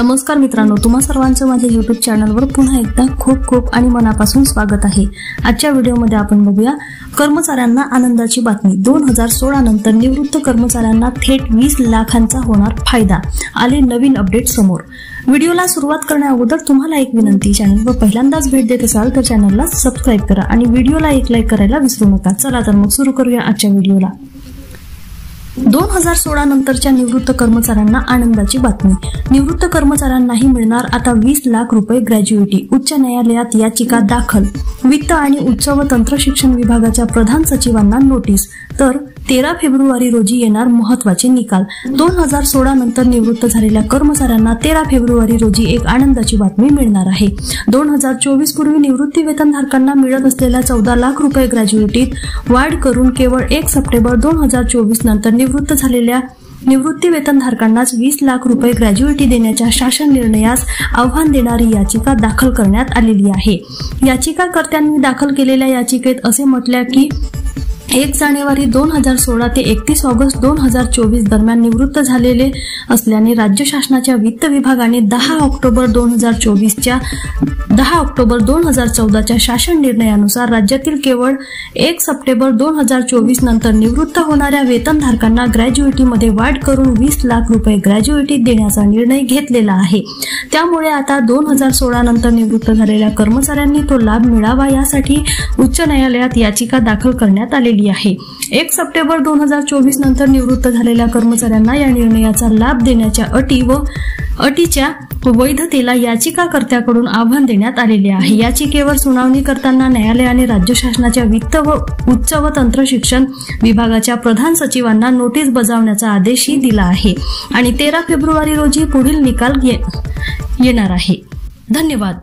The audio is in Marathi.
नमस्कार मित्रांनो, तुम्हा सर्वांचं माझ्या YouTube चॅनलवर पुन्हा एकदा खूप खूप आणि मनापासून स्वागत आहे। आजच्या व्हिडिओमध्ये आपण बघूया कर्मचाऱ्यांना आनंदाची बातमी। 2016 नंतर निवृत्त कर्मचाऱ्यांना थेट 20 लाखांचा होणार फायदा। आले नवीन अपडेट समोर। व्हिडिओला सुरुवात करण्याअगोदर तुम्हाला एक विनंती, चॅनलवर पहिल्यांदाच भेट देत असाल तर चॅनलला सबस्क्राइब करा आणि व्हिडिओला एक लाईक करायला विसरू नका। चला तर मग सुरू करूया आजच्या व्हिडिओला। 2016 नंतरच्या निवृत्त कर्मचाऱ्यांना आनंदाची बातमी। निवृत्त कर्मचाऱ्यांनाही मिळणार आता 20 लाख रुपये ग्रॅज्युइटी। उच्च न्यायालयात याचिका दाखल। वित्त आणि उच्च व तंत्र शिक्षण विभागाच्या प्रधान सचिवांना नोटीस। तर 13 फेब्रुवारी रोजी येणार महत्त्वाचे निकाल। 2016 नंतर निवृत्त झालेल्या कर्मचाऱ्यांना 13 फेब्रुवारी रोजी एक आनंदाची बातमी मिळणार आहे। 2024 पूर्वी निवृत्ती वेतनधारकांना मिळत असलेल्या 14 लाख रुपये ग्रॅज्युइटीत वाढ करून केवळ 1 सप्टेंबर 2024 नंतर निवृत्त झालेल्या निवृत्ती वेतनधारकांनाच 20 लाख रुपये ग्रॅज्युइटी देण्याच्या शासन निर्णयास आव्हान देणारी याचिका दाखल करण्यात आलेली आहे। याचिकाकर्त्यांनी दाखल केलेल्या याचिकेत असे म्हटले की 1 जानेवारी 2016 ते 31 ऑगस्ट 2024 दरम्यान निवृत्त झालेले असल्याने राज्य शासनाच्या वित्त विभागाने 10 ऑक्टोबर 2014 च्या शासन निर्णयानुसार राज्यातील केवळ 1 सप्टेंबर 2024 नंतर निवृत्त होणाऱ्या वेतनधारकांना ग्रॅज्युइटीमध्ये वाढ करून 20 लाख रुपये ग्रॅज्युइटी देण्याचा निर्णय घेतलेला आहे। त्यामुळे आता 2016 नंतर निवृत्त झालेल्या कर्मचाऱ्यांनी तो लाभ मिळावा यासाठी उच्च न्यायालयात याचिका दाखल करण्यात आलेली आहे। 1 सप्टेंबर 2024 नंतर निवृत्त झालेल्या कर्मचाऱ्यांना या निर्णयाचा लाभ देण्याच्या अटीच्या वैधतेला याचिकाकर्त्याकडून आव्हान देण्यात आलेले आहे। याचिकेवर सुनावणी करताना न्यायालयाने राज्य शासनाच्या वित्त व उच्च व तंत्र शिक्षण विभागाच्या प्रधान सचिवांना नोटीस बजावण्याचा आदेशही दिला आहे आणि 13 फेब्रुवारी रोजी पुढील निकाल येणार आहे। धन्यवाद।